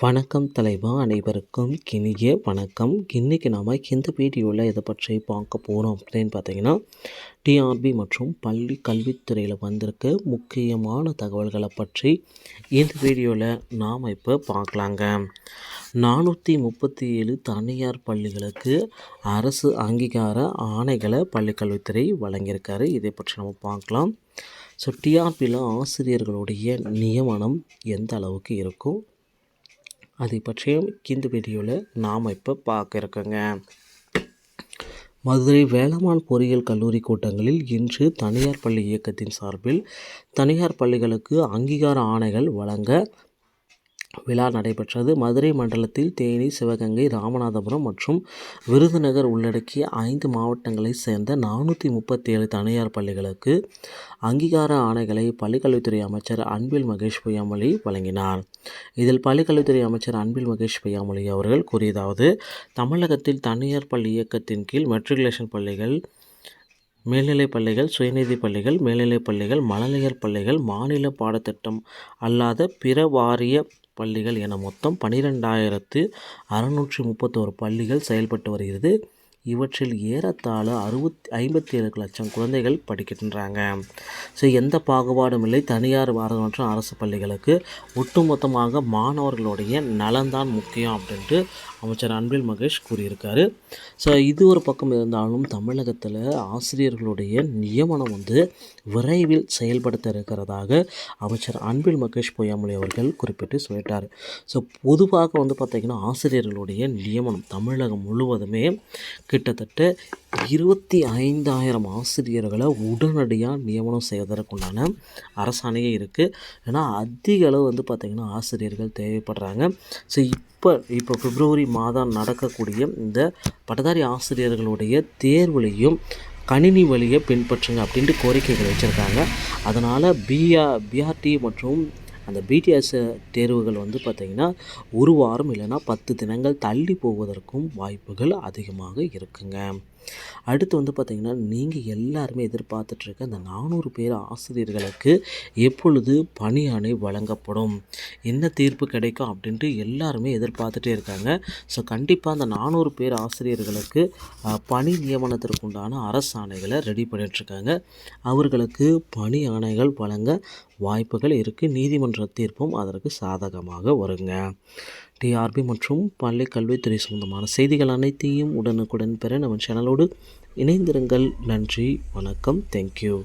வணக்கம் தலைவா, அனைவருக்கும் இனிய வணக்கம். இன்றைக்கி நாம் இந்த வீடியோவில் இதை பற்றி பார்க்க போகிறோம் அப்படின்னு பார்த்தீங்கன்னா, டிஆர்பி மற்றும் பள்ளி கல்வித்துறையில் வந்திருக்க முக்கியமான தகவல்களை பற்றி இந்த வீடியோவில் நாம் இப்போ பார்க்கலாங்க. 437 தனியார் பள்ளிகளுக்கு அரசு அங்கீகார ஆணைகளை பள்ளிக்கல்வித்துறை வழங்கியிருக்காரு. இதை பற்றி நம்ம பார்க்கலாம். டிஆர்பியில் ஆசிரியர்களுடைய நியமனம் எந்த அளவுக்கு இருக்கும், அதை பற்றியும் இந்த வீடியோவில் நாம் இப்போ பார்க்க இருக்கோங்க. மதுரை வேலம்மாள் பொறியியல் கல்லூரி கூட்டங்களில் இன்று தனியார் பள்ளி இயக்கத்தின் சார்பில் தனியார் பள்ளிகளுக்கு அங்கீகார ஆணைகள் வழங்க விழா நடைபெற்றது. மதுரை மண்டலத்தில் தேனி, சிவகங்கை, ராமநாதபுரம் மற்றும் விருதுநகர் உள்ளடக்கிய 5 மாவட்டங்களைச் சேர்ந்த 437 தனியார் பள்ளிகளுக்கு அங்கீகார ஆணைகளை பள்ளிக்கல்வித்துறை அமைச்சர் அன்பில் மகேஷ் பொய்யாமொழி வழங்கினார். இதில் பள்ளிக்கல்வித்துறை அமைச்சர் அன்பில் மகேஷ் பொய்யாமொழி அவர்கள் கூறியதாவது: தமிழகத்தில் தனியார் பள்ளி இயக்கத்தின் கீழ் மெட்ரிகுலேஷன் பள்ளிகள், மேல்நிலைப் பள்ளிகள், சுயநிதி பள்ளிகள், மேல்நிலைப் பள்ளிகள், மழலையர் பள்ளிகள், மாநில பாடத்திட்டம் அல்லாத பிற வாரிய பள்ளிகள் என மொத்தம் 12,631 பள்ளிகள் செயல்பட்டு வருகிறது. இவற்றில் ஏறத்தாழ 57 லட்சம் குழந்தைகள் படிக்கின்றாங்க. எந்த பாகுபாடும் இல்லை. தனியார் மற்றும் அரசு பள்ளிகளுக்கு ஒட்டுமொத்தமாக மாணவர்களுடைய நலன்தான் முக்கியம் அப்படின்ட்டு அமைச்சர் அன்பில் மகேஷ் கூறியிருக்காரு. இது ஒரு பக்கம் இருந்தாலும் தமிழகத்தில் ஆசிரியர்களுடைய நியமனம் விரைவில் செயல்படுத்த இருக்கிறதாக அமைச்சர் அன்பில் மகேஷ் பொய்யாமொழி அவர்கள் குறிப்பிட்டு சொல்லிட்டார். பொதுவாக பார்த்திங்கன்னா ஆசிரியர்களுடைய நியமனம் தமிழகம் முழுவதுமே கிட்டத்தட்ட 25,000 ஆசிரியர்களை உடனடியாக நியமனம் செய்வதற்குண்டான அரசாணையே இருக்குது. ஏன்னா அதிக அளவு பார்த்திங்கன்னா ஆசிரியர்கள் தேவைப்படுறாங்க. இப்போ பிப்ரவரி மாதம் நடக்கக்கூடிய இந்த பட்டதாரி ஆசிரியர்களுடைய தேர்வுலையும் கணினி வழியை பின்பற்றுங்க அப்படின்ட்டு கோரிக்கைகள் வச்சுருக்காங்க. அதனால் பிஆர்டி மற்றும் அந்த பிடிஎஸ் தேர்வுகள் பார்த்திங்கன்னா 1 வாரம் இல்லைன்னா 10 தினங்கள் தள்ளி போவதற்கும் வாய்ப்புகள் அதிகமாக இருக்குங்க. அடுத்து பார்த்திங்கன்னா நீங்கள் எல்லாருமே எதிர்பார்த்துட்ருக்க அந்த 400 பேர் ஆசிரியர்களுக்கு எப்பொழுது பணி ஆணை வழங்கப்படும், என்ன தீர்ப்பு கிடைக்கும் அப்படின்ட்டு எல்லாருமே எதிர்பார்த்துட்டே இருக்காங்க. கண்டிப்பாக அந்த 400 பேர் ஆசிரியர்களுக்கு பணி நியமனத்திற்குண்டான அரசாணைகளை ரெடி பண்ணிகிட்ருக்காங்க. அவர்களுக்கு பணி ஆணைகள் வழங்க வாய்ப்புகள் இருக்குது. நீதிமன்ற தீர்ப்பும் அதற்கு சாதகமாக வருங்க. டிஆர்பி மற்றும் பள்ளி கல்வித்துறை சம்பந்தமான செய்திகள் அனைத்தையும் உடனுக்குடன் பெற நம்ம சேனலோடு இணைந்திருங்கள். நன்றி, வணக்கம், தேங்க்யூ.